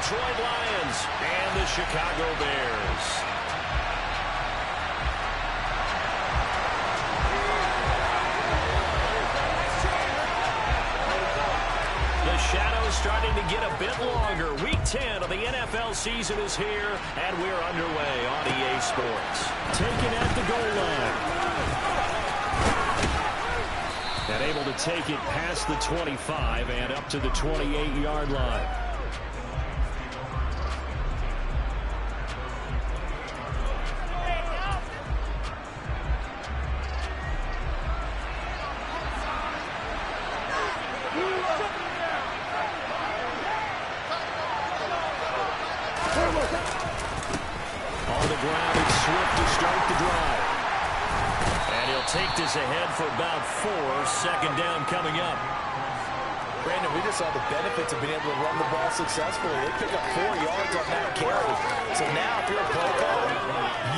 Detroit Lions and the Chicago Bears. The shadow's starting to get a bit longer. Week 10 of the NFL season is here, and we're underway on EA Sports. Taken at the goal line. And able to take it past the 25 and up to the 28-yard line. Take this ahead for about 4. Second down coming up. Brandon, we just saw the benefits of being able to run the ball successfully. They pick up 4 yards on that carry. So now if you're a play caller,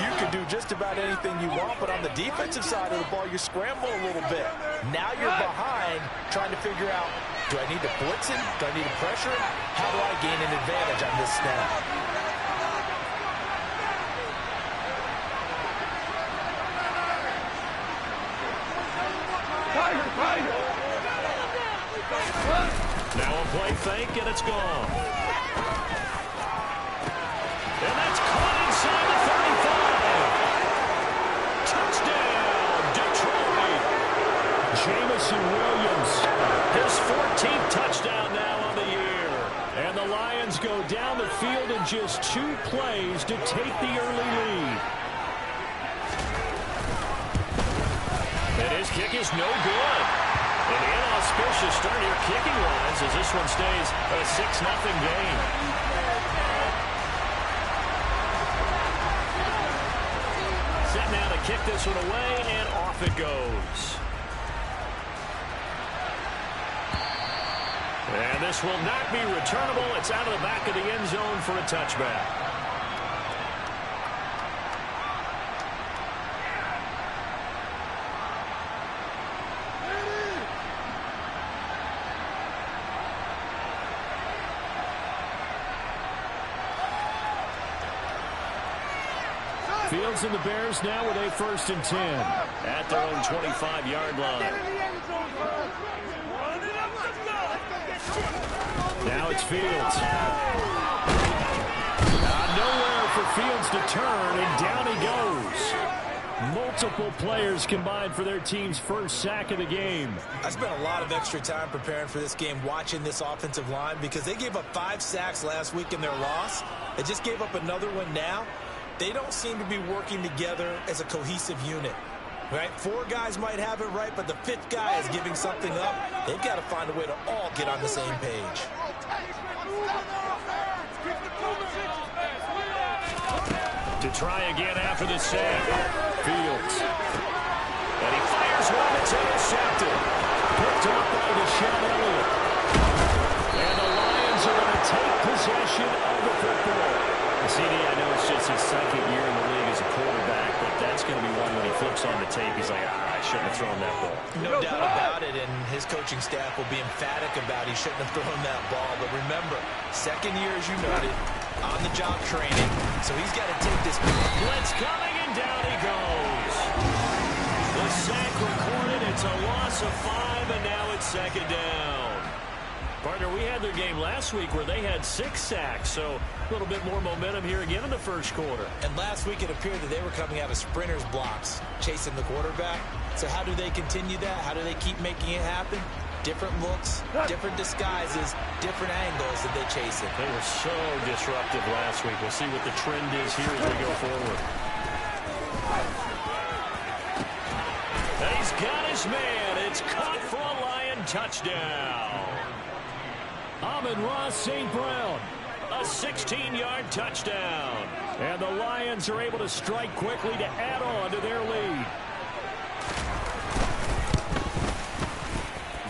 you can do just about anything you want. But on the defensive side of the ball, you scramble a little bit. Now you're behind trying to figure out, do I need to blitz him? Do I need to pressure him? How do I gain an advantage on this snap? Now a play fake, and it's gone. And that's caught inside the 35. Touchdown, Detroit. Jamison Williams, his 14th touchdown now on the year. And the Lions go down the field in just 2 plays to take the early lead. And his kick is no good. An inauspicious start here kicking-wise as this one stays a 6-0 game. Set now to kick this one away, and off it goes. And this will not be returnable. It's out of the back of the end zone for a touchback. Fields and the Bears now with a 1st and 10 at their own 25-yard line. Now it's Fields. Nowhere for Fields to turn, and down he goes. Multiple players combined for their team's first sack of the game. I spent a lot of extra time preparing for this game, watching this offensive line, because they gave up 5 sacks last week in their loss. They just gave up another one now. They don't seem to be working together as a cohesive unit, right? 4 guys might have it right, but the 5th guy is giving something up. They've got to find a way to all get on the same page. To try again after the sack. Fields. And he fires one that's intercepted. Picked up by Deshaun Elliott. And the Lions are going to take possession of the football. CD, I know it's just his 2nd year in the league as a quarterback, but that's going to be one when he flips on the tape. He's like, I shouldn't have thrown that ball. No doubt about it, and his coaching staff will be emphatic about he shouldn't have thrown that ball. But remember, 2nd year, as you noted, on-the-job training, so he's got to take this. Blitz coming, and down he goes. The sack recorded. It's a loss of 5, and now it's 2nd down. Partner, we had their game last week where they had 6 sacks, so a little bit more momentum here again in the first quarter. And last week it appeared that they were coming out of sprinters blocks, chasing the quarterback. So how do they continue that? How do they keep making it happen? Different looks, different disguises, different angles that they chase it. They were so disruptive last week. We'll see what the trend is here as we go forward. And he's got his man. It's caught for a Lion touchdown. Amon-Ra St. Brown, a 16-yard touchdown. And the Lions are able to strike quickly to add on to their lead.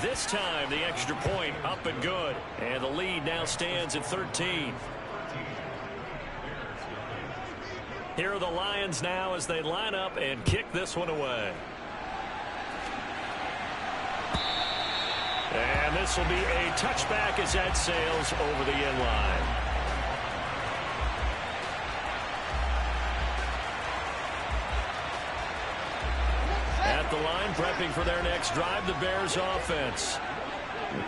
This time, the extra point up and good. And the lead now stands at 13. Here are the Lions now as they line up and kick this one away. And this will be a touchback as that sails over the end line. the line, prepping for their next drive, the Bears offense.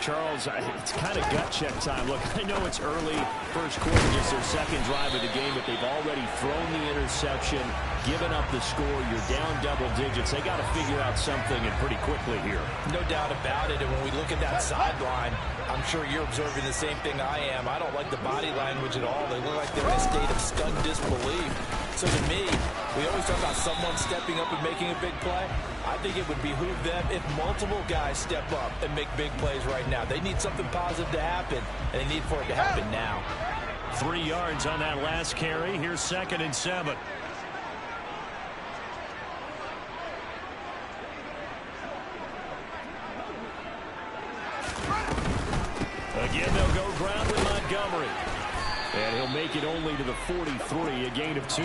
Charles, it's kind of gut check time. Look, I know it's early, first quarter, just their second drive of the game, but they've already thrown the interception, given up the score. You're down double digits. They got to figure out something, and pretty quickly here. No doubt about it. And when we look at that sideline, I'm sure you're observing the same thing I am. I don't like the body language at all. They look like they're in a state of stunned disbelief. So to me, we always talk about someone stepping up and making a big play. I think it would behoove them if multiple guys step up and make big plays right now. They need something positive to happen, and they need for it to happen now. 3 yards on that last carry. Here's 2nd and 7. Again, they'll go ground with Montgomery. And he'll make it only to the 43, a gain of 2.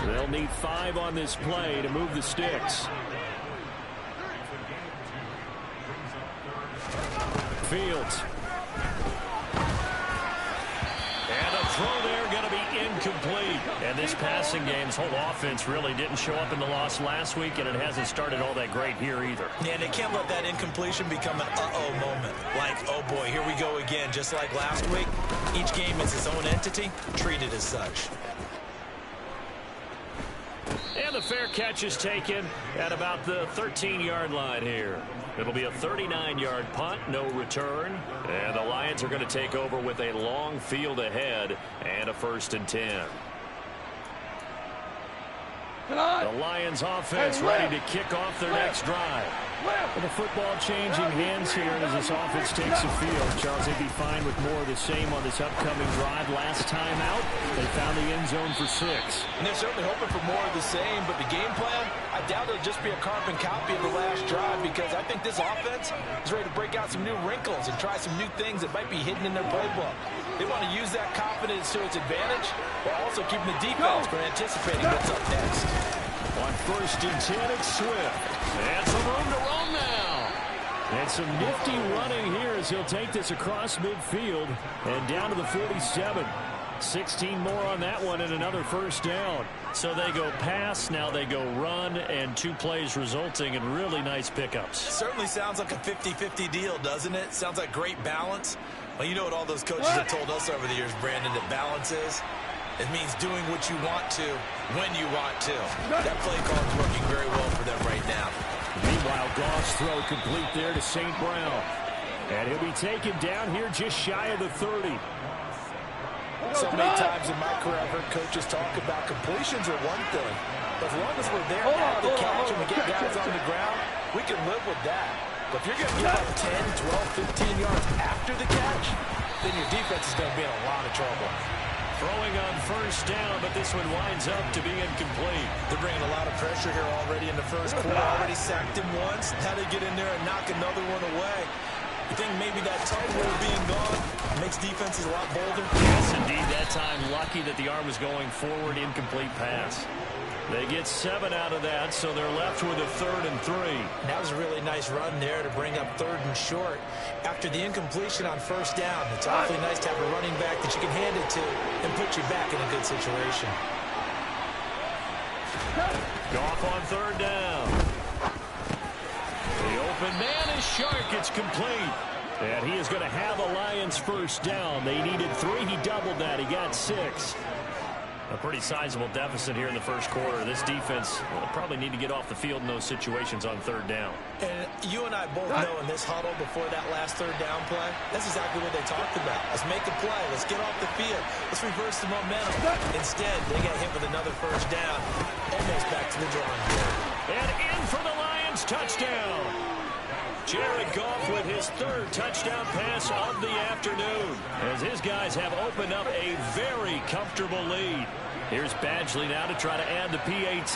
They'll need 5 on this play to move the sticks. Fields. And a throw there going to be incomplete. And this passing game's whole offense really didn't show up in the loss last week, and it hasn't started all that great here either. Yeah, and they can't let that incompletion become an uh-oh moment. Like, oh boy, here we go again, just like last week. Each game is its own entity, treated as such. And the fair catch is taken at about the 13-yard line here. It'll be a 39-yard punt, no return. And the Lions are going to take over with a long field ahead and a 1st and 10. The Lions offense ready to kick off their next drive. With the football changing hands here as this offense takes the field. Charles, they'd be fine with more of the same on this upcoming drive. Last time out, they found the end zone for 6. And they're certainly hoping for more of the same, but the game plan, I doubt it'll just be a carbon copy of the last drive, because I think this offense is ready to break out some new wrinkles and try some new things that might be hidden in their playbook. They want to use that confidence to its advantage, while also keeping the defense from anticipating what's up next. On 1st and 10, it's Swift. And some room to roam now. And some nifty running here as he'll take this across midfield and down to the 47. 16 more on that one and another 1st down. So they go pass, now they go run, and 2 plays resulting in really nice pickups. Certainly sounds like a 50-50 deal, doesn't it? Sounds like great balance. Well, you know what all those coaches have told us over the years, Brandon, that balance is? It means doing what you want to when you want to. That play call is working very well for them right now. Meanwhile, Goff's throw complete there to St. Brown. And he'll be taken down here just shy of the 30. So many times in my career, I've heard coaches talk about completions are one thing. But as long as we're there at the catch and we get guys on the ground, we can live with that. But if you're going to give up 10, 12, 15 yards after the catch, then your defense is going to be in a lot of trouble. Throwing on 1st down, but this one winds up to be incomplete. They're bringing a lot of pressure here already in the first quarter. Already sacked him once. Now they get in there and knock another one away. You think maybe that tug roll being gone makes defenses a lot bolder? Yes, indeed. That time, lucky that the arm was going forward, incomplete pass. They get 7 out of that, so they're left with a 3rd and 3. That was a really nice run there to bring up 3rd and short. After the incompletion on 1st down, it's awfully nice to have a running back that you can hand it to and put you back in a good situation. Goff on 3rd down. The open man is Shark. It's complete. And he is going to have a Lions 1st down. They needed 3. He doubled that. He got 6. A pretty sizable deficit here in the first quarter. This defense will probably need to get off the field in those situations on 3rd down. And you and I both know in this huddle before that last 3rd down play, that's exactly what they talked about. Let's make a play. Let's get off the field. Let's reverse the momentum. Instead, they got hit with another 1st down. Almost back to the drawing board. And in for the Lions touchdown. Jared Goff with his 3rd touchdown pass of the afternoon, as his guys have opened up a very comfortable lead. Here's Badgley now to try to add the PAT.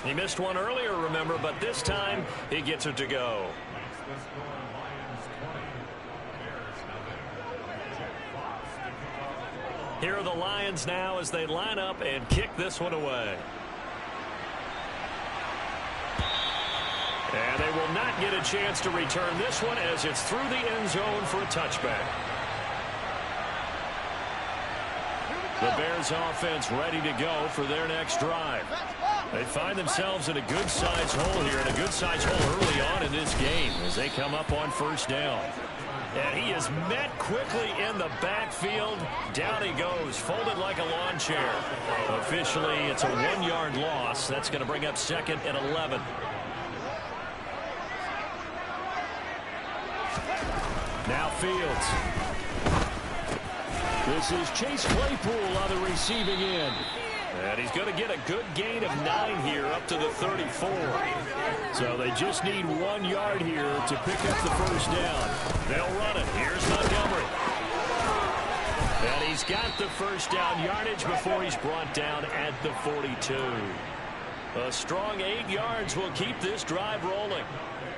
He missed one earlier, remember, but this time he gets it to go. Here are the Lions now as they line up and kick this one away. And they will not get a chance to return this one as it's through the end zone for a touchback. The Bears offense ready to go for their next drive. They find themselves in a good-sized hole here, and a good-sized hole early on in this game as they come up on first down. And he is met quickly in the backfield. Down he goes, folded like a lawn chair. Officially, it's a 1-yard loss. That's going to bring up 2nd and 11. Now Fields. This is Chase Claypool on the receiving end. And he's going to get a good gain of 9 here up to the 34. So they just need 1 yard here to pick up the first down. They'll run it. Here's Montgomery. And he's got the first down yardage before he's brought down at the 42. A strong 8 yards will keep this drive rolling.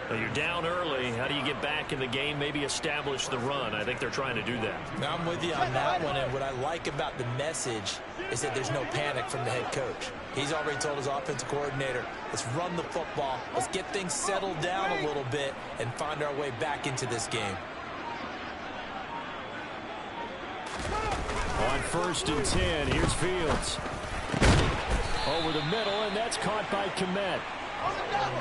Well, you're down early. How do you get back in the game, maybe establish the run? I think they're trying to do that. Now, I'm with you on that one, and what I like about the message is that there's no panic from the head coach. He's already told his offensive coordinator, let's run the football, let's get things settled down a little bit and find our way back into this game. On 1st and 10, here's Fields. Over the middle, and that's caught by Kmet.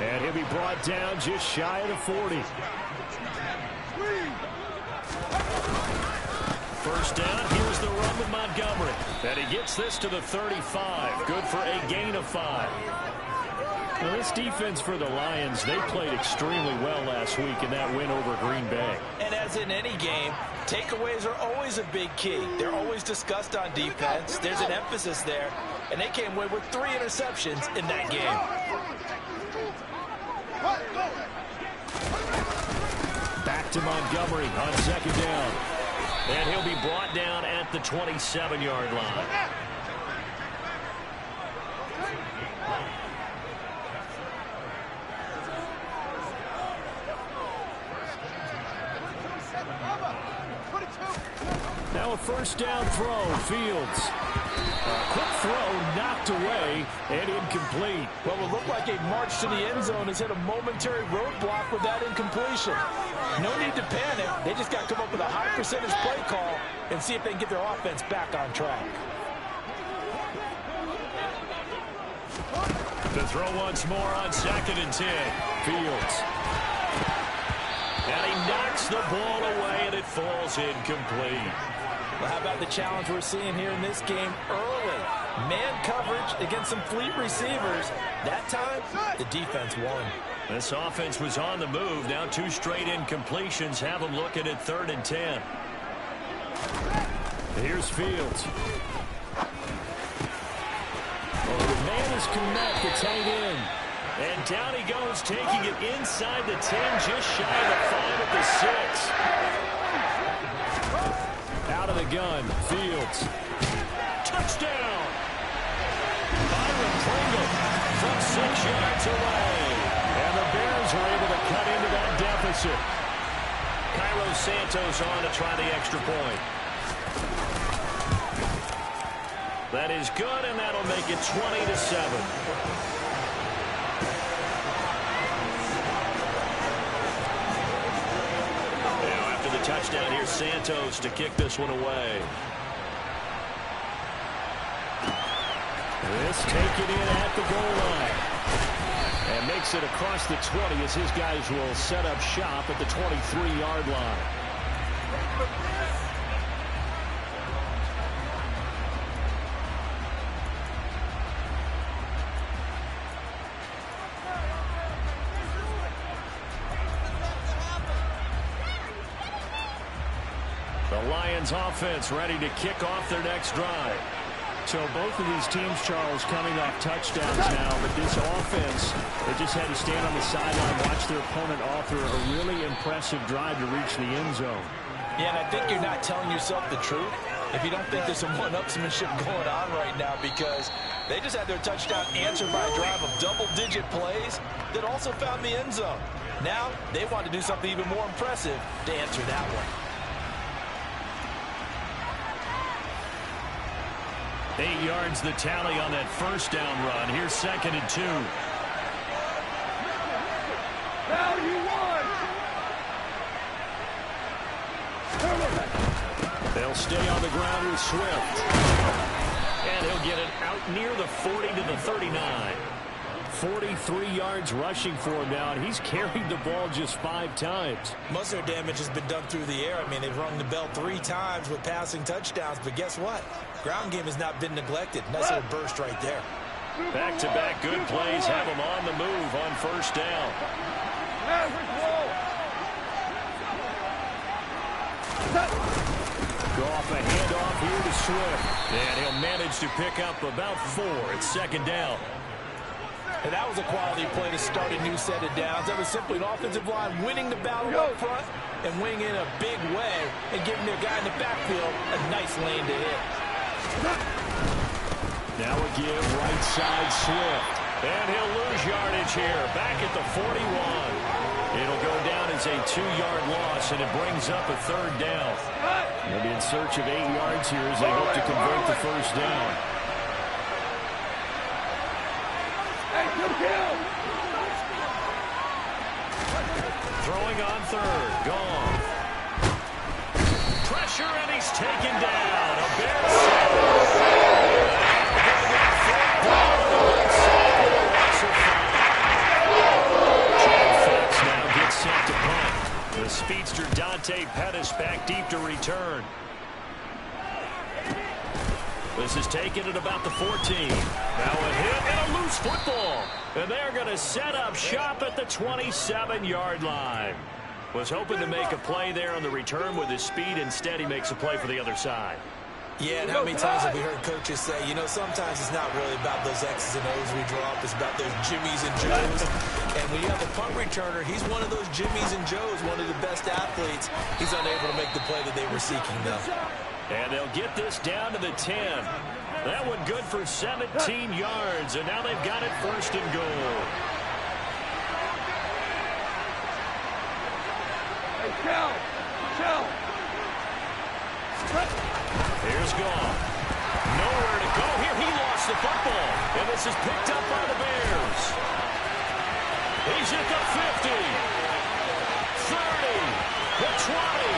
And he'll be brought down just shy of the 40. First down, here's the run with Montgomery. And he gets this to the 35. Good for a gain of 5. Now, this defense for the Lions, they played extremely well last week in that win over Green Bay. And as in any game, takeaways are always a big key. They're always discussed on defense. There's an emphasis there. And they came away with 3 interceptions in that game. Back to Montgomery on 2nd down. And he'll be brought down at the 27-yard line. Now a first down throw, Fields. A quick throw knocked away and incomplete. Well, it looked like a march to the end zone has hit a momentary roadblock with that incompletion. No need to panic. They just got to come up with a high percentage play call and see if they can get their offense back on track. The throw once more on 2nd and 10. Fields. And he knocks the ball away, and it falls incomplete. Well, how about the challenge we're seeing here in this game early? Man coverage against some fleet receivers. That time, the defense won. This offense was on the move. Now 2 straight incompletions have them looking at 3rd and 10. Here's Fields. Oh, the man is Kmet, the tight end. And down he goes, taking it inside the 10, just shy of the 5 at the 6. Out of the gun, Fields. Touchdown! Byron Pringle from 6 yards away. And the Bears are able to cut into that deficit. Cairo Santos on to try the extra point. That is good, and that'll make it 20-7. Touchdown. Here's Santos to kick this one away. This taken in at the goal line. And makes it across the 20 as his guys will set up shop at the 23-yard line. The Lions offense ready to kick off their next drive. So both of these teams, Charles, coming off touchdowns now, but this offense, they just had to stand on the sideline, watch their opponent offer a really impressive drive to reach the end zone. Yeah, and I think you're not telling yourself the truth if you don't think there's some one-upsmanship going on right now, because they just had their touchdown answered by a drive of double-digit plays that also found the end zone. Now they want to do something even more impressive to answer that one. 8 yards the tally on that first down run. Here's 2nd and 2. Now you won. They'll stay on the ground with Swift. And he'll get it out near the 40 to the 39. 43 yards rushing for him now, and he's carried the ball just 5 times. Most of their damage has been done through the air. I mean, they've rung the bell 3 times with passing touchdowns, but guess what? Ground game has not been neglected. Nice little burst right there. Back-to-back good plays have him on the move on first down. Goff a handoff here to Swift. And he'll manage to pick up about 4 at second down. And that was a quality play to start a new set of downs. That was simply an offensive line winning the battle up front and winning in a big way and giving their guy in the backfield a nice lane to hit. Now a give right side Swift. And he'll lose yardage here. Back at the 41. It'll go down as a 2-yard loss, and it brings up a third down. They'll be in search of 8 yards here as they hope to convert the first down. Throwing on third. Gone. Pressure, and he's taken down. A Bears save. Now gets set to punt. The speedster Dante Pettis back deep to return. This is taken at about the 14. Now a hit and a loose football. And they're going to set up shop at the 27-yard line. Was hoping to make a play there on the return with his speed. Instead, he makes a play for the other side. Yeah, and how many times have we heard coaches say, you know, sometimes it's not really about those X's and O's we draw up. It's about those Jimmies and Joes. And when you have a punt returner, he's one of those Jimmies and Joes, one of the best athletes. He's unable to make the play that they were seeking, though. And they'll get this down to the 10. That one good for 17 yards, and now they've got it first and goal. Hey, Kel. Here's Goff. Nowhere to go here. He lost the football, and this is picked up by the Bears. He's at the 50, 30, the 20,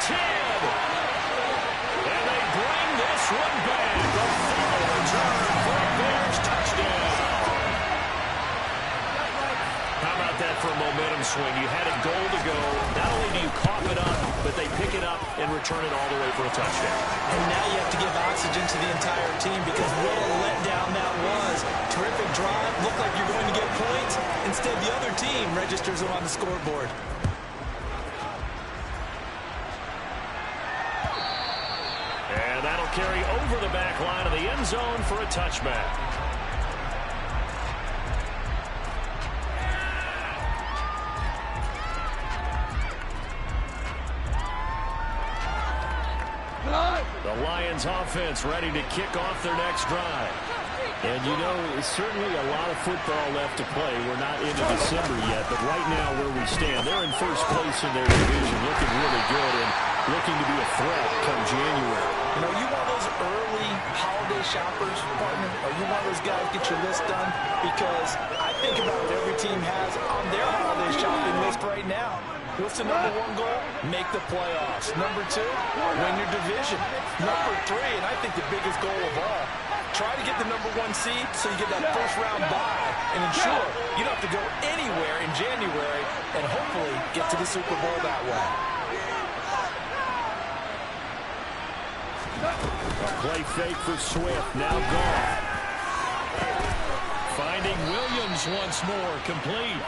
10. And they bring this one back. A full return for a Bears touchdown. How about that for a momentum swing? You had a goal to go. Not only do you cough it up, but they pick it up and return it all the way for a touchdown. And now you have to give oxygen to the entire team because what a letdown that was. Terrific drive. Looked like you're going to get points. Instead, the other team registers them on the scoreboard. And that'll carry over the back line of the end zone for a touchback. The Lions offense ready to kick off their next drive. And, you know, certainly a lot of football left to play. We're not into December yet, but right now where we stand, they're in first place in their division, looking really good and looking to be a threat come January. You know, you want those early holiday shoppers, partner? Are you one of those guys get your list done? Because I think about what every team has on their holiday shopping list right now. What's the number 1 goal? Make the playoffs. Number 2, win your division. Number 3, and I think the biggest goal of all, try to get the number 1 seed so you get that first-round bye and ensure you don't have to go anywhere in January and hopefully get to the Super Bowl that way. A play fake for Swift. Now Goff. Finding Williams once more. Complete.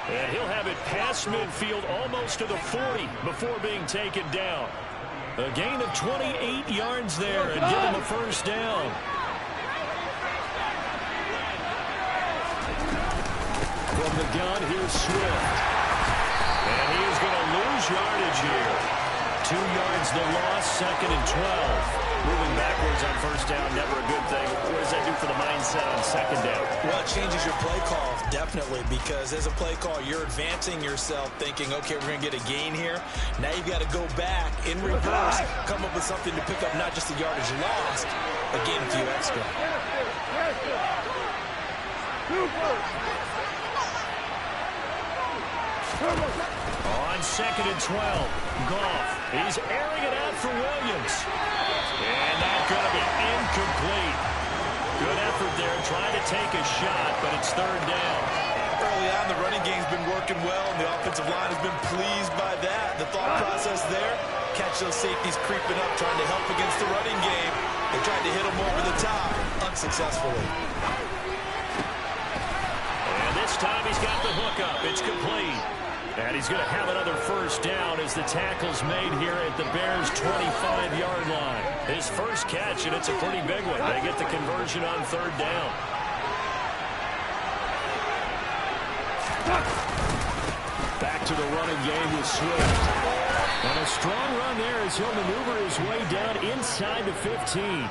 And he'll have it past midfield almost to the 40 before being taken down. A gain of 28 yards there and give him a first down. From the gun, here's Swift. And he is going to lose yardage here. 2 yards the loss, 2nd and 12. Moving backwards on first down, never a good thing. What does that do for the mindset on second down? Well, it changes your play call, definitely, because as a play call, you're advancing yourself thinking, okay, we're going to get a gain here. Now you've got to go back in reverse, come up with something to pick up not just the yardage lost, but gain a few extra. On 2nd and 12, Goff. He's airing it out for Williams. And that's going to be incomplete. Good effort there, trying to take a shot, but it's third down. Early on, the running game's been working well, and the offensive line has been pleased by that. The thought process there, catch those safeties creeping up, trying to help against the running game. They tried to hit them over the top, unsuccessfully. And this time he's got the hook up. It's complete. And he's going to have another first down as the tackle's made here at the Bears' 25-yard line. His first catch, and it's a pretty big one. They get the conversion on third down. Back to the running game with Swift. And a strong run there as he'll maneuver his way down inside the 15.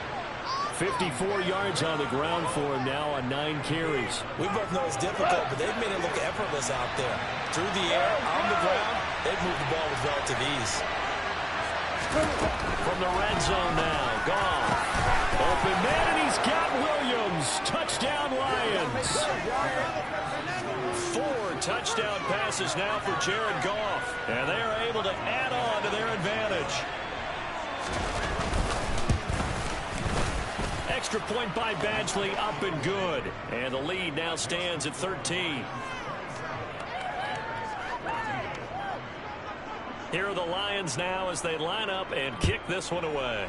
54 yards on the ground for him now on 9 carries. We both know it's difficult, but they've made it look effortless out there. Through the air, on the ground, they've moved the ball with relative ease. From the red zone now, Goff. Open man, and he's got Williams. Touchdown, Lions. 4 touchdown passes now for Jared Goff. And they are able to add on to their advantage. Extra point by Badgley, up and good. And the lead now stands at 13. Here are the Lions now as they line up and kick this one away.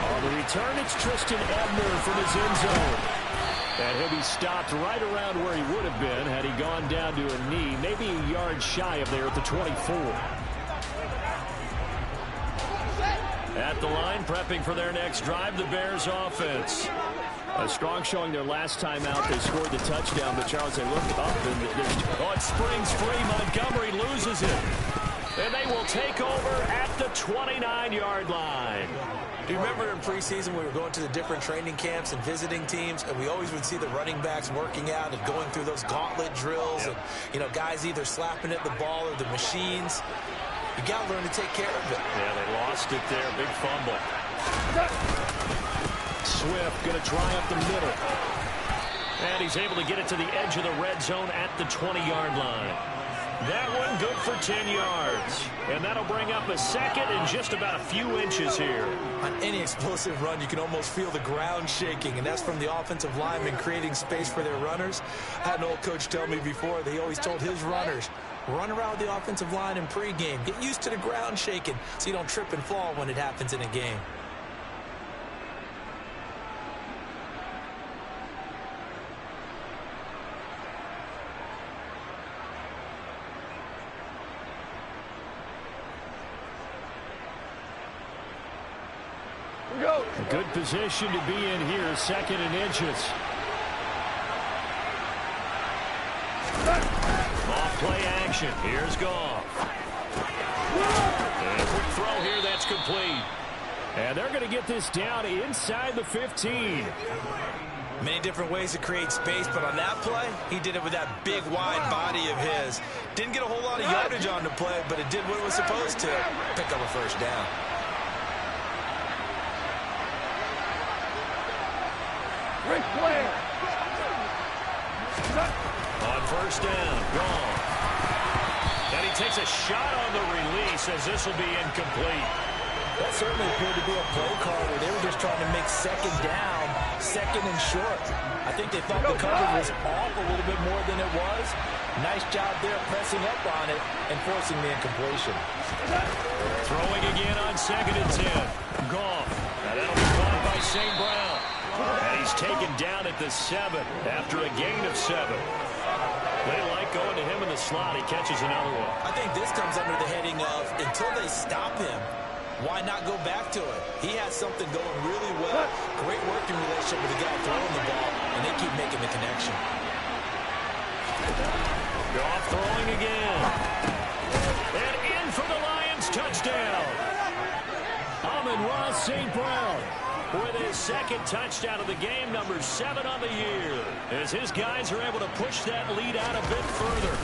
On the return, it's Tristan Ebner from his end zone. And he'll be stopped right around where he would have been had he gone down to a knee, maybe a yard shy of there at the 24. At the line, prepping for their next drive, the Bears offense. A strong showing their last time out. They scored the touchdown, but Charles, they look up and it springs free. Montgomery loses it. And they will take over at the 29-yard line. Do you remember in preseason we were going to the different training camps and visiting teams, and we always would see the running backs working out and going through those gauntlet drills, and, you know, guys either slapping at the ball or the machines. You got to learn to take care of it. Yeah, they lost it there. Big fumble. Swift going to try up the middle. And he's able to get it to the edge of the red zone at the 20-yard line. That one good for 10 yards. And that'll bring up a second and just about a few inches here. On any explosive run, you can almost feel the ground shaking, and that's from the offensive linemen creating space for their runners. I had an old coach tell me before, they always told his runners, run around the offensive line in pregame. Get used to the ground shaking so you don't trip and fall when it happens in a game. A good position to be in here, second and inches. Off play action. Here's Goff. And a quick throw here, that's complete. And they're going to get this down inside the 15. Many different ways to create space, but on that play, he did it with that big, wide body of his. Didn't get a whole lot of yardage on the play, but it did what it was supposed to. Pick up a first down. Great play. On first down, Goff. And he takes a shot on the release as this will be incomplete. That certainly appeared to be a play call where they were just trying to make second down, second and short. I think they thought the coverage was off a little bit more than it was. Nice job there pressing up on it and forcing the incompletion. Throwing again on second and 10. Goff. Now that'll be caught by St. Brown. And he's taken down at the 7 after a gain of 7. They like going to him in the slot. He catches another one. I think this comes under the heading of until they stop him, why not go back to it? He has something going really well. Great working relationship with the guy throwing the ball, and they keep making the connection. Goff throwing again. And in for the Lions touchdown. Amon-Ra St. Brown with his second touchdown of the game, number 7 on the year, as his guys are able to push that lead out a bit further.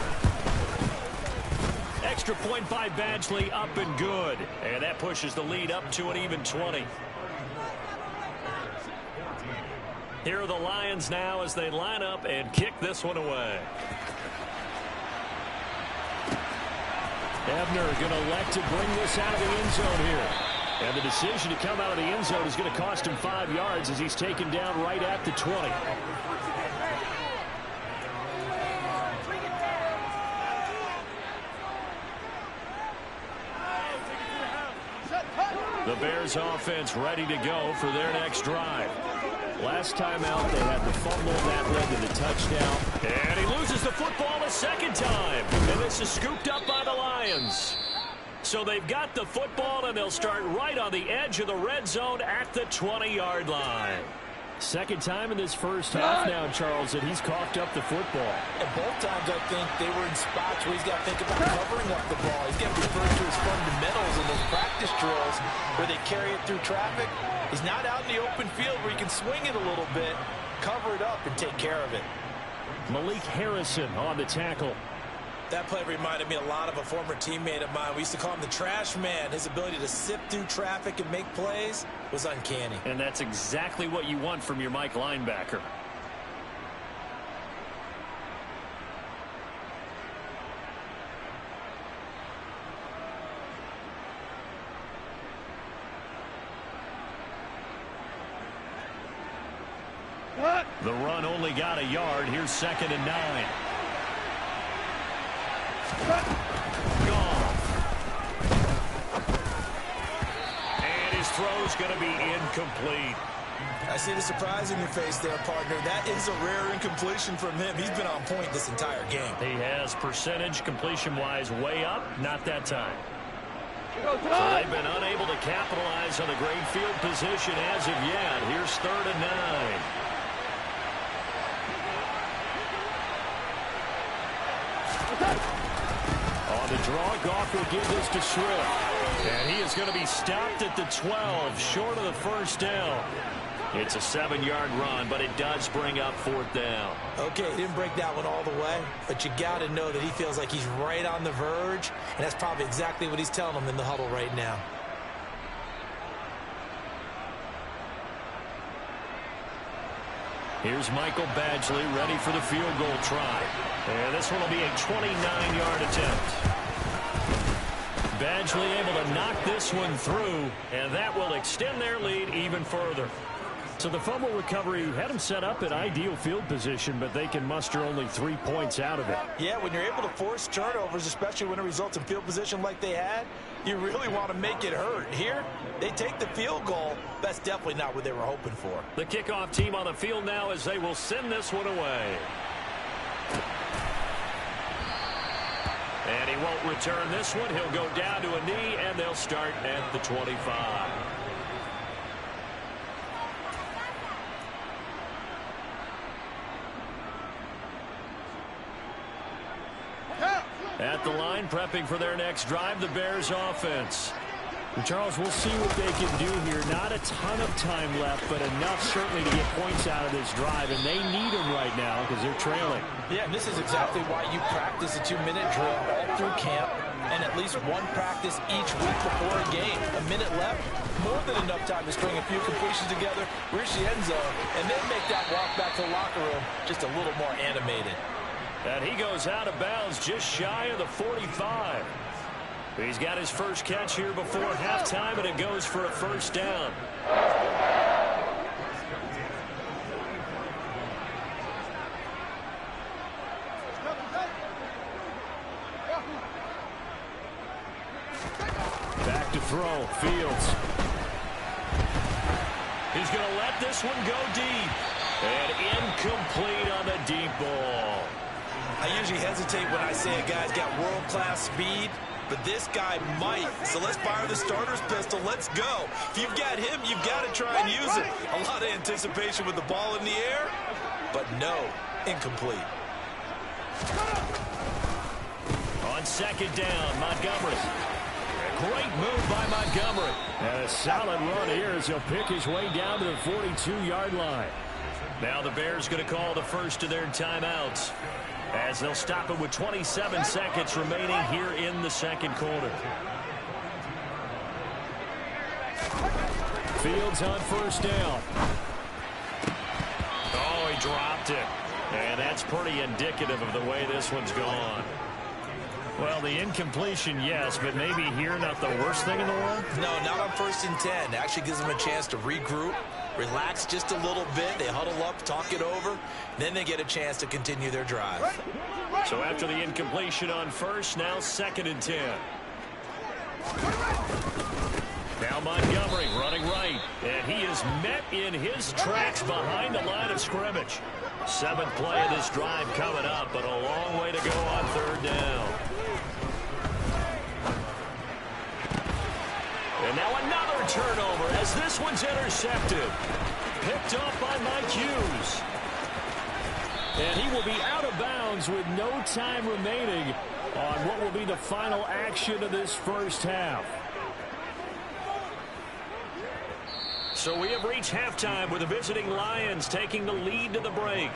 Extra point by Badgley, up and good. And that pushes the lead up to an even 20. Here are the Lions now as they line up and kick this one away. Ebner going to elect to bring this out of the end zone here. And the decision to come out of the end zone is going to cost him 5 yards as he's taken down right at the 20. The Bears offense ready to go for their next drive. Last time out, they had the fumble that led to the touchdown. And he loses the football a second time. And this is scooped up by the Lions. So they've got the football, and they'll start right on the edge of the red zone at the 20-yard line. Second time in this first half now, Charles, that he's coughed up the football. And both times, I think, they were in spots where he's got to think about covering up the ball. He's got to refer to his fundamentals in those practice drills where they carry it through traffic. He's not out in the open field where he can swing it a little bit, cover it up, and take care of it. Malik Harrison on the tackle. That play reminded me a lot of a former teammate of mine. We used to call him the trash man. His ability to sift through traffic and make plays was uncanny. And that's exactly what you want from your Mike linebacker. The run only got a yard. Here's 2nd and 9. Gone. And his throw's going to be incomplete. I see the surprise in your face there, partner. That is a rare incompletion from him. He's been on point this entire game. He has percentage completion-wise way up. Not that time. So they've been unable to capitalize on the great field position as of yet. Here's 3rd and 9. On the draw, Goff will give this to Swift. And he is going to be stopped at the 12, short of the first down. It's a 7-yard run, but it does bring up 4th down. Okay, didn't break that one all the way, but you got to know that he feels like he's right on the verge, and that's probably exactly what he's telling them in the huddle right now. Here's Michael Badgley ready for the field goal try. And this one will be a 29-yard attempt. Badgley able to knock this one through, and that will extend their lead even further. So the fumble recovery had them set up at ideal field position, but they can muster only 3 points out of it. Yeah, when you're able to force turnovers, especially when it results in field position like they had, you really want to make it hurt. Here, they take the field goal. That's definitely not what they were hoping for. The kickoff team on the field now as they will send this one away. And he won't return this one. He'll go down to a knee, and they'll start at the 25. At the line, prepping for their next drive, the Bears offense. And Charles, we'll see what they can do here. Not a ton of time left, but enough certainly to get points out of this drive, and they need them right now because they're trailing. Yeah, and this is exactly why you practice a 2-minute drill all through camp and at least one practice each week before a game. A minute left, more than enough time to string a few completions together, reach the end zone, and then make that walk back to the locker room just a little more animated. And he goes out of bounds just shy of the 45. He's got his first catch here before halftime, and it goes for a first down. Back to throw, Fields. He's going to let this one go deep. And incomplete on the deep ball. I usually hesitate when I say a guy's got world-class speed, but this guy might. So let's fire the starter's pistol. Let's go. If you've got him, you've got to try and use it. A lot of anticipation with the ball in the air, but no, incomplete. On 2nd down, Montgomery. Great move by Montgomery. And a solid run here as he'll pick his way down to the 42-yard line. Now the Bears going to call the first of their timeouts as they'll stop it with 27 seconds remaining here in the second quarter. Fields on first down. Oh, he dropped it. And that's pretty indicative of the way this one's gone. Well, the incompletion, yes, but maybe here not the worst thing in the world? No, not on 1st and 10. Actually gives them a chance to regroup, relax just a little bit. They huddle up, talk it over. Then they get a chance to continue their drive. So after the incompletion on 1st, now 2nd and 10. Now Montgomery running right, and he is met in his tracks behind the line of scrimmage. 7th play of this drive coming up, but a long way to go on 3rd down. And now another turnover as this one's intercepted. Picked up by Mike Hughes. And he will be out of bounds with no time remaining on what will be the final action of this first half. So we have reached halftime with the visiting Lions taking the lead to the break.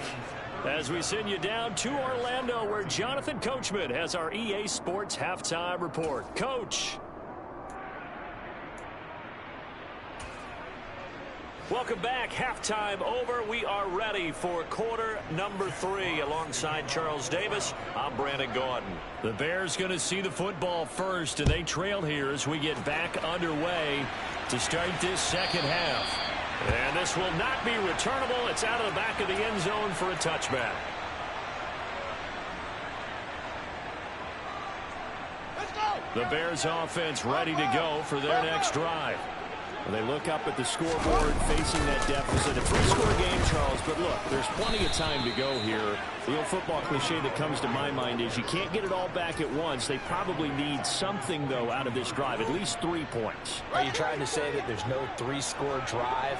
As we send you down to Orlando, where Jonathan Coachman has our EA Sports Halftime Report. Coach. Welcome back. Halftime over. We are ready for quarter number 3. Alongside Charles Davis, I'm Brandon Gordon. The Bears going to see the football first, and they trail here as we get back underway to start this second half. And this will not be returnable. It's out of the back of the end zone for a touchback. The Bears offense ready to go for their next drive. Well, they look up at the scoreboard facing that deficit. A 3-score game, Charles, but look, there's plenty of time to go here. The old football cliche that comes to my mind is you can't get it all back at once. They probably need something, though, out of this drive, at least 3 points. Are you trying to say that there's no 3-score drive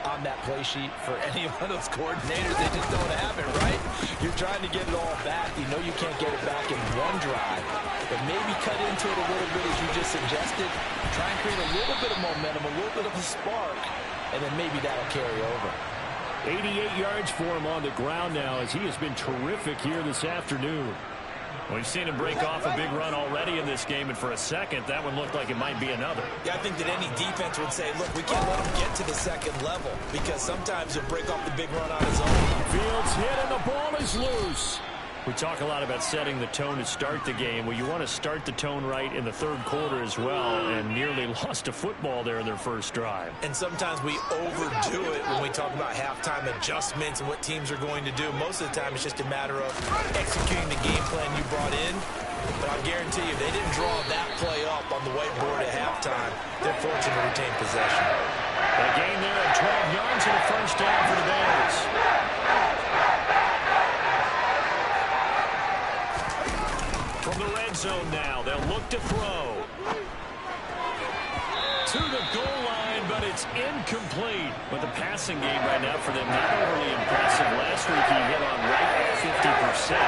on that play sheet for any one of those coordinators? They just don't have it, right? You're trying to get it all back. You know you can't get it back in one drive, but maybe cut into it a little bit as you just suggested. Try and create a little bit of momentum, a little bit of a spark, and then maybe that'll carry over. 88 yards for him on the ground now as he has been terrific here this afternoon. We've seen him break off a big run already in this game, and for a second, that one looked like it might be another. Yeah, I think that any defense would say, look, we can't let him get to the second level because sometimes he'll break off the big run on his own. Fields hit, and the ball is loose. We talk a lot about setting the tone to start the game. Well, you want to start the tone right in the 3rd quarter as well, and nearly lost a football there in their first drive. And sometimes we overdo it when we talk about halftime adjustments and what teams are going to do. Most of the time, it's just a matter of executing the game plan you brought in. But I guarantee you, they didn't draw that play up on the whiteboard at halftime. They're fortunate to retain possession. A gain there of 12 yards and a first down for the Bears. From the red zone now, they'll look to throw. To the goal line, but it's incomplete. But the passing game right now for them, not overly impressive. Last week he hit on right at 50%.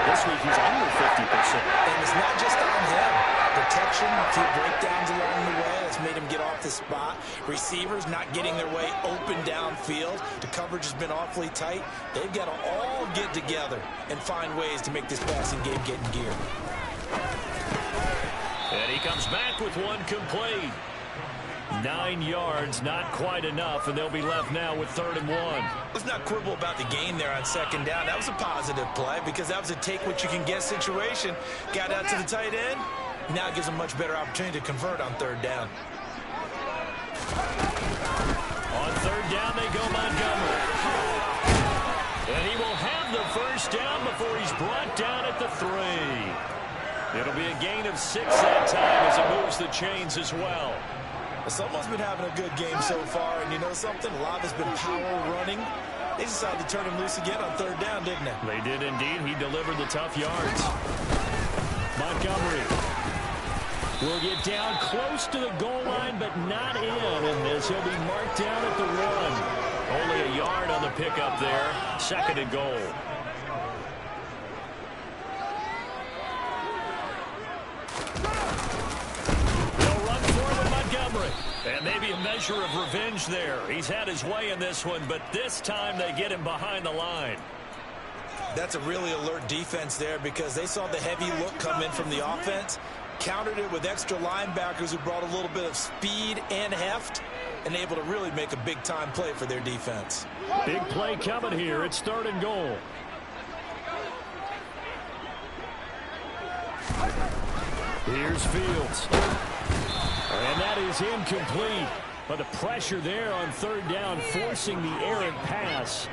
This week he's under 50%. And it's not just on him. Protection, a few breakdowns along the way. That's made him get off the spot. Receivers not getting their way open downfield. The coverage has been awfully tight. They've got to all get together and find ways to make this passing game get in gear. And he comes back with one complete. 9 yards, not quite enough, and they'll be left now with 3rd and 1. Let's not quibble about the gain there on 2nd down. That was a positive play because that was a take-what-you-can-get situation. Got out to the tight end. Now it gives them a much better opportunity to convert on 3rd down. On 3rd down, they go Montgomery. And he will have the first down before he's brought down at the 3. It'll be a gain of 6 that time as it moves the chains as well. Someone's been having a good game so far, and you know something? A lot has been power running. They decided to turn him loose again on 3rd down, didn't they? They did indeed. He delivered the tough yards. Montgomery will get down close to the goal line, but not in, and as he'll be marked down at the 1. Only a yard on the pickup there. 2nd and goal. And maybe a measure of revenge there. He's had his way in this one, but this time they get him behind the line. That's a really alert defense there because they saw the heavy look come in from the offense, countered it with extra linebackers who brought a little bit of speed and heft, and able to really make a big-time play for their defense. Big play coming here. It's 3rd and goal. Here's Fields. And that is incomplete. But the pressure there on third down, forcing the errant pass.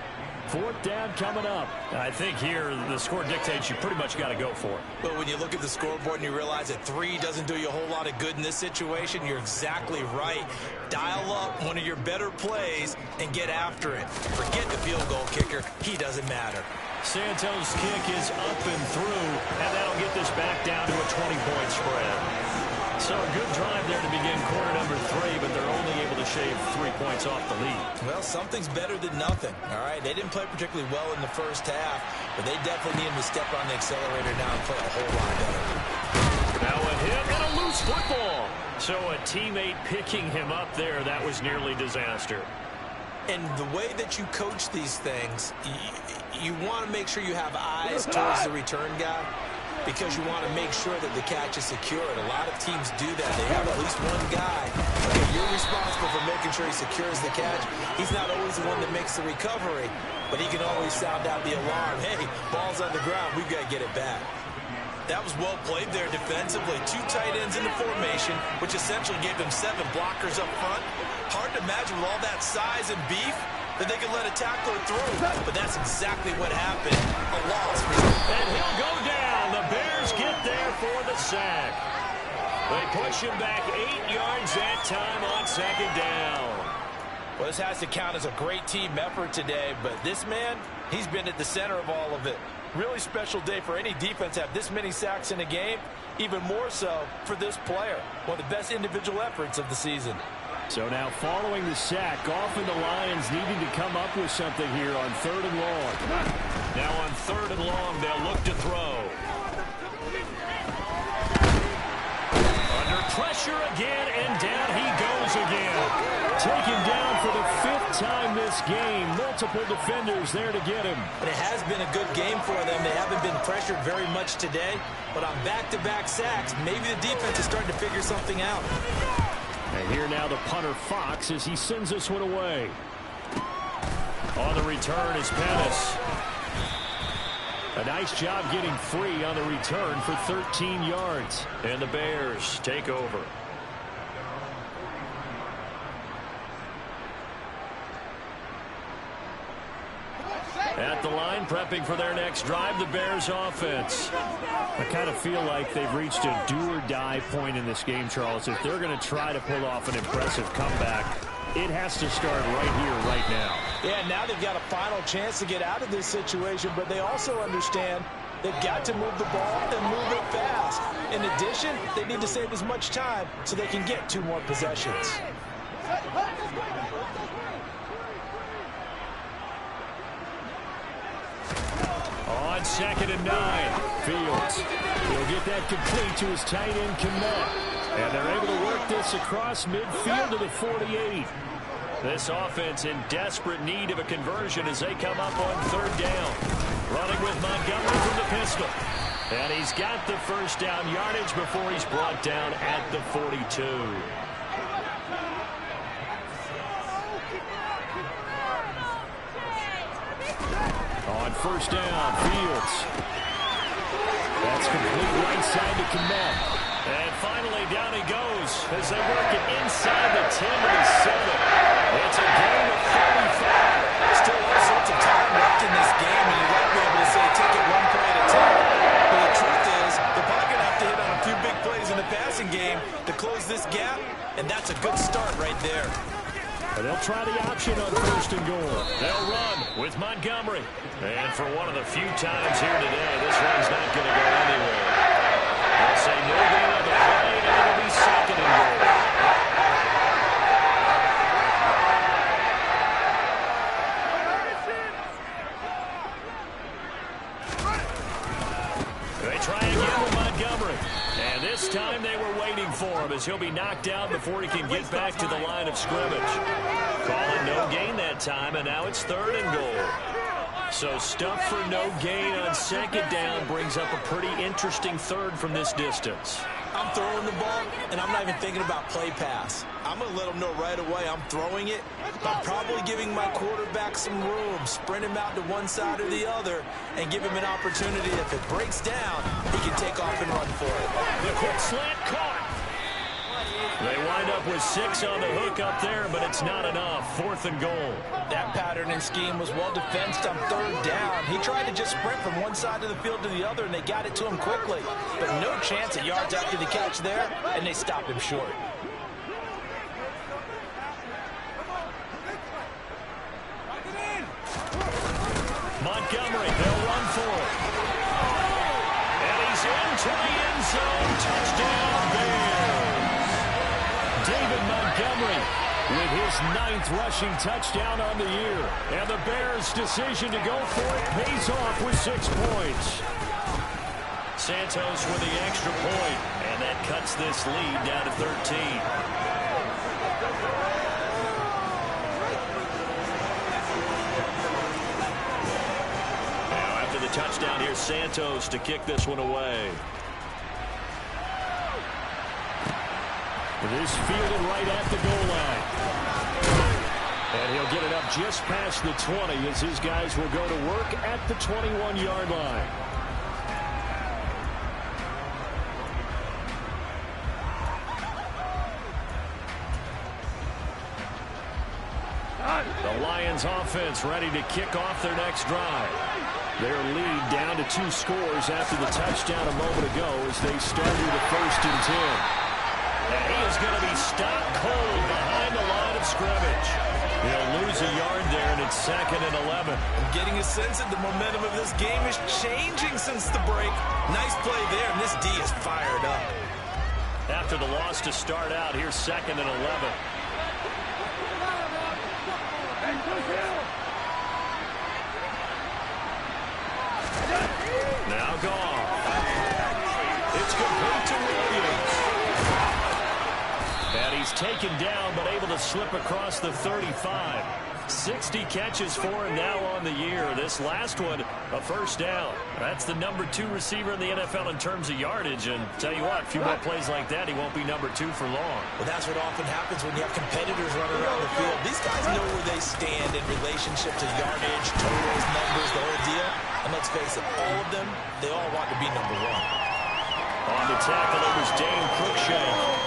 Fourth down coming up. I think here the score dictates you pretty much got to go for it. But when you look at the scoreboard and you realize that 3 doesn't do you a whole lot of good in this situation, you're exactly right. Dial up one of your better plays and get after it. Forget the field goal kicker. He doesn't matter. Santos' kick is up and through, and that'll get this back down to a 20-point spread. So a good drive there to begin quarter number 3, but they're only able to shave 3 points off the lead. Well, something's better than nothing, all right? They didn't play particularly well in the first half, but they definitely need to step on the accelerator now and play a whole lot better. Now a hit and a loose football. So a teammate picking him up there, that was nearly disaster. And the way that you coach these things, you want to make sure you have eyes towards the return guy, because you want to make sure that the catch is secured. A lot of teams do that. They have at least one guy. Okay, you're responsible for making sure he secures the catch. He's not always the one that makes the recovery, but he can always sound out the alarm. Hey, ball's on the ground. We've got to get it back. That was well played there defensively. 2 tight ends in the formation, which essentially gave them 7 blockers up front. Hard to imagine with all that size and beef that they could let a tackler through. But that's exactly what happened. A loss. And he'll go down. The Bears get there for the sack. They push him back 8 yards that time on second down. Well, this has to count as a great team effort today, but this man, he's been at the center of all of it. Really special day for any defense to have this many sacks in a game, even more so for this player. One of the best individual efforts of the season. So now following the sack, often the Lions needing to come up with something here on 3rd and long. Now on 3rd and long, they'll look to throw. Under pressure again, and down he goes again. Taken down for the 5th time this game. Multiple defenders there to get him. And it has been a good game for them. They haven't been pressured very much today, but on back-to-back sacks, maybe the defense is starting to figure something out. And here now the punter Fox as he sends this one away. On the return is Pettis. A nice job getting free on the return for 13 yards. And the Bears take over. At the line, prepping for their next drive, the Bears offense. I kind of feel like they've reached a do-or-die point in this game, Charles. If they're going to try to pull off an impressive comeback, it has to start right here, right now. Yeah, now they've got a final chance to get out of this situation, but they also understand they've got to move the ball and move it fast. In addition, they need to save as much time so they can get 2 more possessions. On 2nd and 9, Fields. He'll get that complete to his tight end, Komet. And they're able to work this across midfield to the 48. This offense in desperate need of a conversion as they come up on 3rd down. Running with Montgomery from the pistol. And he's got the first down yardage before he's brought down at the 42. On 1st down, Fields. That's complete right side to Komet. And finally down he goes as they work it inside the 10 to the 7. It's a gain of 35. Still all sorts of time left in this game, and you might be able to say take it 1 play at a time. But the truth is, they're probably going to have to hit on a few big plays in the passing game to close this gap, and that's a good start right there. And they'll try the option on 1st and goal. They'll run with Montgomery. And for one of the few times here today, this run's not going to go anywhere. They'll say no gain on the play, and it'll be 2nd and goal. They try again with Montgomery. And this time they were waiting for him as he'll be knocked out before he can get back to the line of scrimmage. Calling no gain that time, and now it's 3rd and goal. So stuff for no gain on 2nd down brings up a pretty interesting 3rd from this distance. I'm throwing the ball, and I'm not even thinking about play pass. I'm going to let him know right away I'm throwing it. I'm probably giving my quarterback some room, sprint him out to one side or the other, and give him an opportunity. If it breaks down, he can take off and run for it. The quick slant caught. They wind up with 6 on the hook up there, but it's not enough. 4th and goal. That pattern and scheme was well defensed on 3rd down. He tried to just sprint from one side of the field to the other, and they got it to him quickly. But no chance at yards after the catch there, and they stopped him short. Montgomery, they'll run for it. And he's into the end zone. Touchdown, Bears. David Montgomery with his 9th rushing touchdown on the year. And the Bears' decision to go for it pays off with 6 points. Santos with the extra point, and that cuts this lead down to 13. Now after the touchdown, here's Santos to kick this one away. It is fielded right at the goal line. And he'll get it up just past the 20 as his guys will go to work at the 21-yard line. The Lions offense ready to kick off their next drive. Their lead down to 2 scores after the touchdown a moment ago as they start with a 1st and 10. And he is going to be stopped cold behind the line of scrimmage. He'll lose a yard there, and it's 2nd and 11. I'm getting a sense that the momentum of this game is changing since the break. Nice play there, and this D is fired up. After the loss to start out, here's 2nd and 11. Now gone. It's complete to Williams. And he's taken down, but able to slip across the 35. 60 catches for him now on the year. This last one, a 1st down. That's the number 2 receiver in the NFL in terms of yardage. And tell you what, a few more plays like that, he won't be number 2 for long. Well, that's what often happens when you have competitors running around the field. These guys know where they stand in relationship to yardage, totals, numbers, the whole deal. And let's face it, all of them, they all want to be number 1. On the tackle, it was Dane Cruikshank.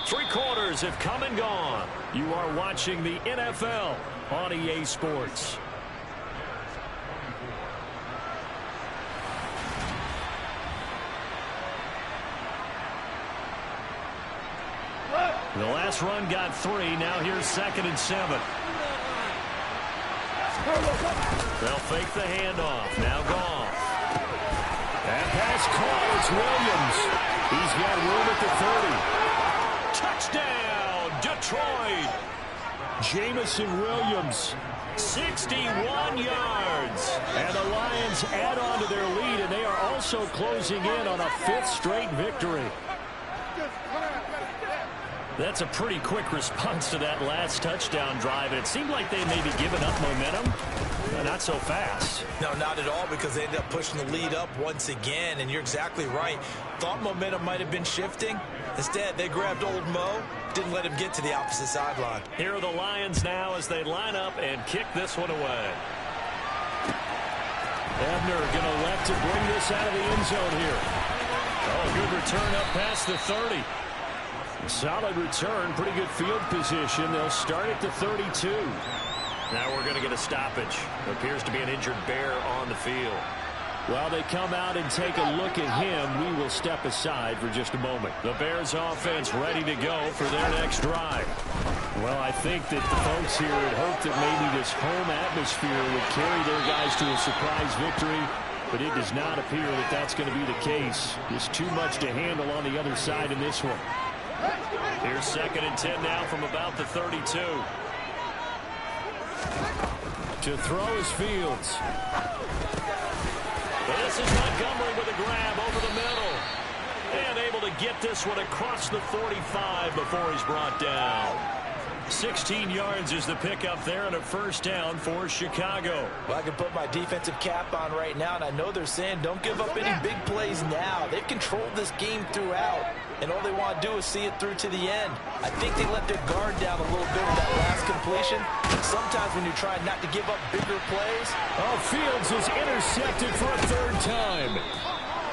Three-quarters have come and gone. You are watching the NFL on EA Sports. The last run got 3. Now here's 2nd and 7. They'll fake the handoff. Now Goff. That pass caught. It's Williams. He's got room at the 30. Touchdown, Detroit. Jamison Williams, 61 yards. And the Lions add on to their lead, and they are also closing in on a 5th straight victory. That's a pretty quick response to that last touchdown drive. And it seemed like they may be giving up momentum. Not so fast. No, not at all, because they ended up pushing the lead up once again. And you're exactly right. Thought momentum might have been shifting. Instead, they grabbed old Mo, didn't let him get to the opposite sideline. Here are the Lions now as they line up and kick this one away. Ebner going to left to bring this out of the end zone here. Oh, good return up past the 30. Solid return, pretty good field position. They'll start at the 32. Now we're going to get a stoppage. Appears to be an injured Bear on the field. While they come out and take a look at him, we will step aside for just a moment. The Bears offense ready to go for their next drive. Well, I think that the folks here had hoped that maybe this home atmosphere would carry their guys to a surprise victory, but it does not appear that that's going to be the case. There's too much to handle on the other side in this one. Here's 2nd and 10 now from about the 32. To throw is Fields. This is Montgomery with a grab over the middle. And able to get this one across the 45 before he's brought down. 16 yards is the pickup there and a first down for Chicago. Well, I can put my defensive cap on right now, and I know they're saying don't give up any big plays now. They've controlled this game throughout, and all they want to do is see it through to the end. I think they let their guard down a little bit with that last completion. Sometimes when you're trying not to give up bigger plays. Oh, Fields is intercepted for a third time.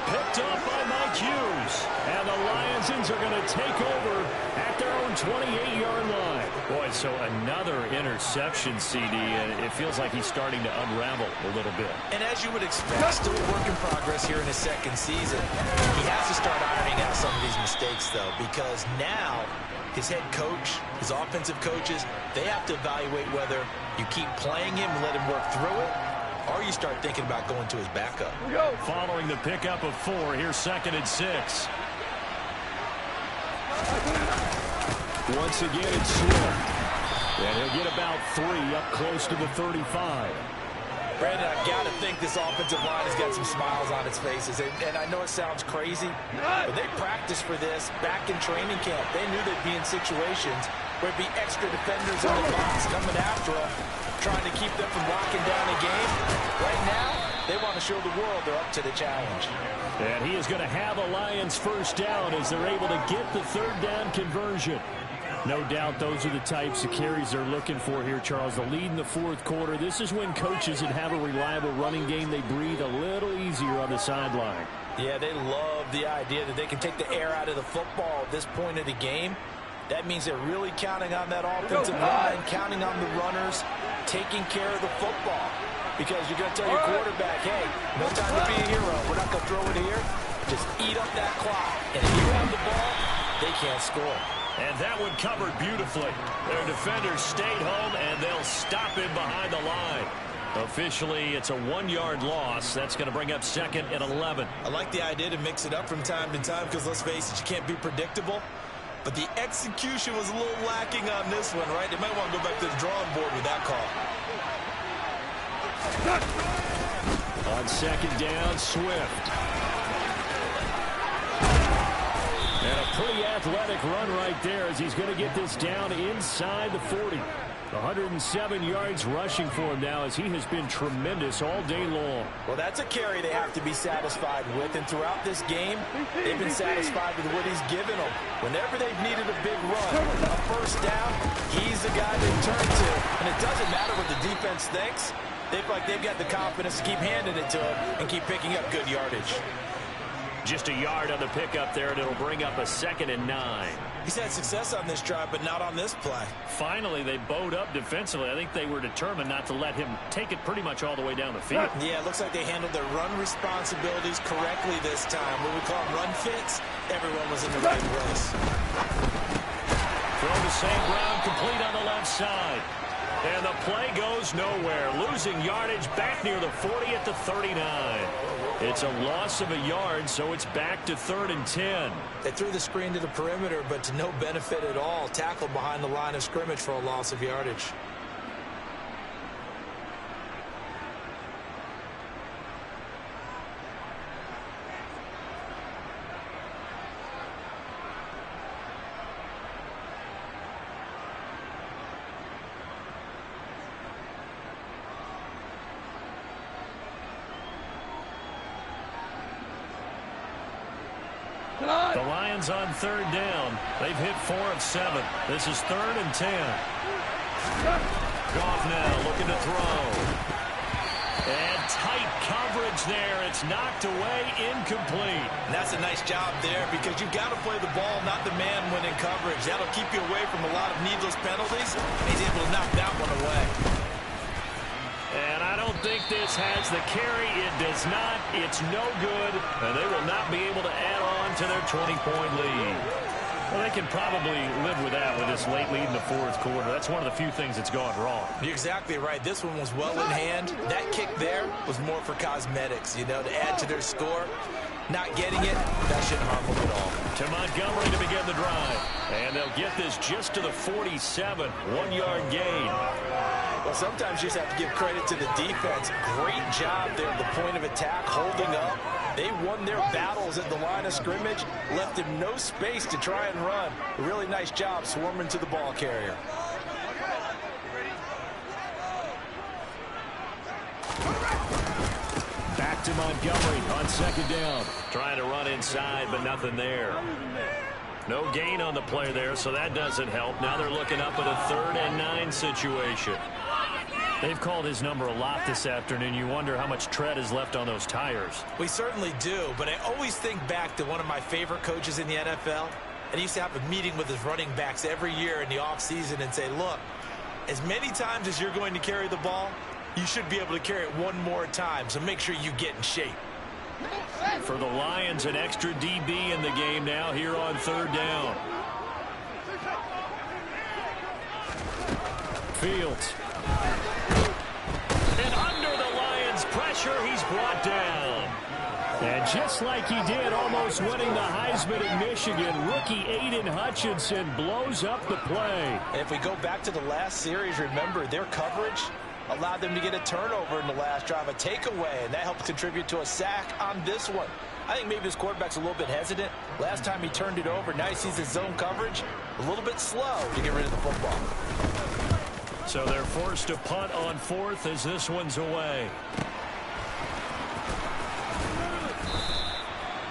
Picked up by Mike Hughes. And the Lions are going to take over at their own 28-yard line. Boy, so another interception, CD, and it feels like he's starting to unravel a little bit. And as you would expect, still a work in progress here in his second season. He has to start ironing out some of these mistakes, though, because now his head coach, his offensive coaches, they have to evaluate whether you keep playing him and let him work through it, or you start thinking about going to his backup. Following the pickup of 4, here's 2nd and 6. Once again, it's Swift. And he'll get about 3 up close to the 35. Brandon, I've got to think this offensive line has got some smiles on its faces. And I know it sounds crazy, but they practiced for this back in training camp. They knew they'd be in situations where it'd be extra defenders in the box coming after them, trying to keep them from locking down a game. Right now, they want to show the world they're up to the challenge. And he is going to have a Lions first down as they're able to get the third down conversion. No doubt those are the types of carries they're looking for here, Charles. The lead in the fourth quarter. This is when coaches that have a reliable running game, they breathe a little easier on the sideline. Yeah, they love the idea that they can take the air out of the football at this point of the game. That means they're really counting on that offensive line, counting on the runners, taking care of the football. Because you're going to tell your quarterback, hey, no time to be a hero. We're not going to throw it here. Just eat up that clock. And if you have the ball, they can't score. And that one covered beautifully. Their defenders stayed home, and they'll stop him behind the line. Officially, it's a 1-yard loss. That's going to bring up 2nd and 11. I like the idea to mix it up from time to time because, let's face it, you can't be predictable. But the execution was a little lacking on this one, right? They might want to go back to the drawing board with that call. On 2nd down, Swift. And a pretty athletic run right there as he's going to get this down inside the 40. 107 yards rushing for him now as he has been tremendous all day long. Well, that's a carry they have to be satisfied with. And throughout this game, they've been satisfied with what he's given them. Whenever they've needed a big run, a first down, he's the guy they turn to. And it doesn't matter what the defense thinks. They feel like they've got the confidence to keep handing it to him and keep picking up good yardage. Just a yard on the pickup there, and it'll bring up a 2nd and 9. He's had success on this drive, but not on this play. Finally, they bowed up defensively. I think they were determined not to let him take it pretty much all the way down the field. Yeah, it looks like they handled their run responsibilities correctly this time. When we call them run fits, everyone was in the right place. Throw to St. Brown, complete on the left side. And the play goes nowhere. Losing yardage back near the 40 at the 39. It's a loss of a yard, so it's back to 3rd and 10. They threw the screen to the perimeter, but to no benefit at all. Tackled behind the line of scrimmage for a loss of yardage. The Lions on 3rd down. They've hit 4 of 7. This is 3rd and 10. Goff now looking to throw. And tight coverage there. It's knocked away, incomplete. And that's a nice job there because you've got to play the ball, not the man when in coverage. That'll keep you away from a lot of needless penalties. And he's able to knock that one away. And I don't think this has the carry. It does not. It's no good. And they will not be able to add on to their 20-point lead. Well, they can probably live with that with this late lead in the fourth quarter. That's one of the few things that's gone wrong. You're exactly right. This one was well in hand. That kick there was more for cosmetics, you know, to add to their score. Not getting it, that shouldn't harm them at all. To Montgomery to begin the drive. And they'll get this just to the 47. 1-yard gain. Well, sometimes you just have to give credit to the defense. Great job there at the point of attack, holding up. They won their battles at the line of scrimmage, left him no space to try and run. A really nice job swarming to the ball carrier. to Montgomery on 2nd down. Trying to run inside, but nothing there. No gain on the play there, so that doesn't help. Now they're looking up at a 3rd and 9 situation. They've called his number a lot this afternoon. You wonder how much tread is left on those tires. We certainly do, but I always think back to one of my favorite coaches in the NFL. And he used to have a meeting with his running backs every year in the offseason and say, look, as many times as you're going to carry the ball, you should be able to carry it one more time, so make sure you get in shape. For the Lions, an extra DB in the game now here on 3rd down. Fields. And under the Lions' pressure, he's brought down. And just like he did, almost winning the Heisman at Michigan, rookie Aiden Hutchinson blows up the play. And if we go back to the last series, remember, their coverage allowed them to get a turnover in the last drive, a takeaway, and that helped contribute to a sack on this one. I think maybe his quarterback's a little bit hesitant. Last time he turned it over, now he sees his zone coverage a little bit slow to get rid of the football. So they're forced to punt on 4th as this one's away.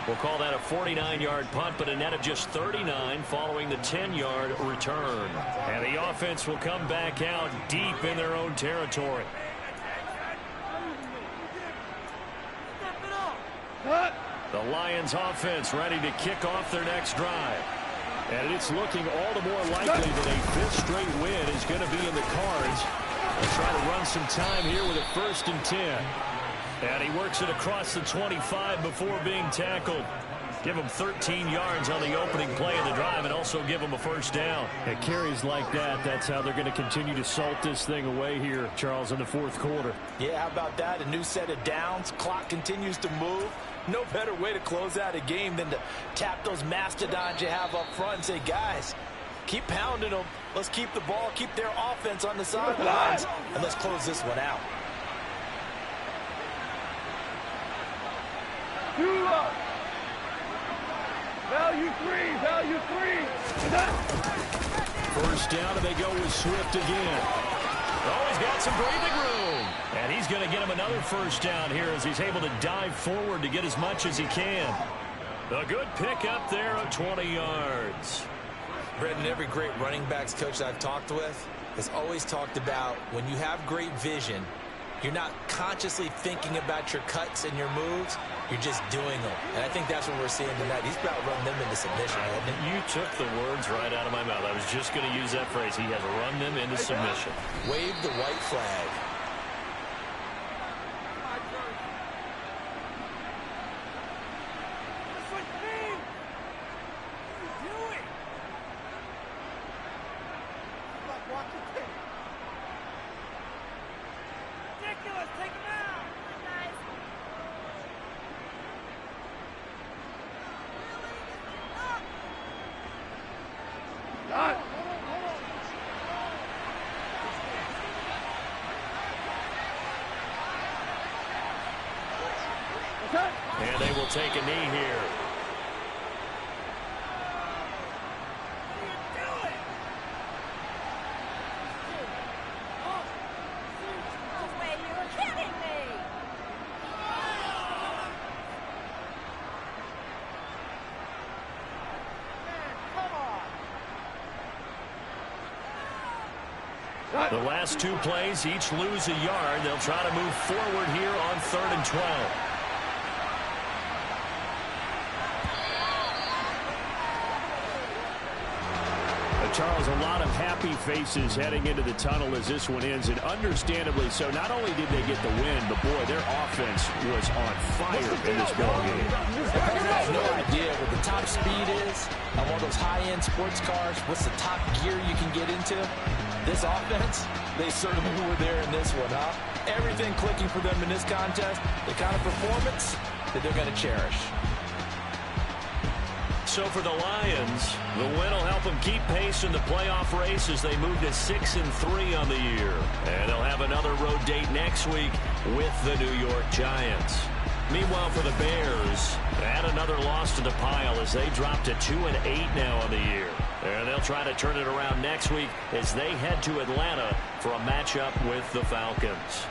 We'll call that a 49-yard punt, but a net of just 39 following the 10-yard return. And the offense will come back out deep in their own territory. The Lions offense ready to kick off their next drive. And it's looking all the more likely that a 5th straight win is going to be in the cards. They'll try to run some time here with a 1st and 10. And he works it across the 25 before being tackled. Give him 13 yards on the opening play of the drive and also give him a 1st down. At carries like that, that's how they're going to continue to salt this thing away here, Charles, in the 4th quarter. Yeah, how about that? A new set of downs. Clock continues to move. No better way to close out a game than to tap those mastodons you have up front and say, guys, keep pounding them. Let's keep the ball, keep their offense on the sidelines, and let's close this one out. Value three. 1st down, and they go with Swift again. Oh, he's got some breathing room. And he's going to get him another 1st down here as he's able to dive forward to get as much as he can. A good pick up there of 20 yards. Brendan, every great running backs coach I've talked with has always talked about when you have great vision, you're not consciously thinking about your cuts and your moves. You're just doing them. And I think that's what we're seeing tonight. He's about to run them into submission, hasn't he? You took the words right out of my mouth. I was just going to use that phrase. He has run them into submission. Wave the white flag. And they will take a knee here. The last 2 plays, each lose a yard. They'll try to move forward here on 3rd and 12. Charles, a lot of happy faces heading into the tunnel as this one ends, and understandably so. Not only did they get the win, but boy, their offense was on fire in this ballgame. I have no idea what the top speed is on one of those high-end sports cars. What's the top gear you can get into? This offense, they certainly were there in this one, huh? Everything clicking for them in this contest, the kind of performance that they're going to cherish. So for the Lions, the win will help them keep pace in the playoff race as they move to 6-3 on the year. And they'll have another road date next week with the New York Giants. Meanwhile, for the Bears, add another loss to the pile as they drop to 2-8 now on the year. And they'll try to turn it around next week as they head to Atlanta for a matchup with the Falcons.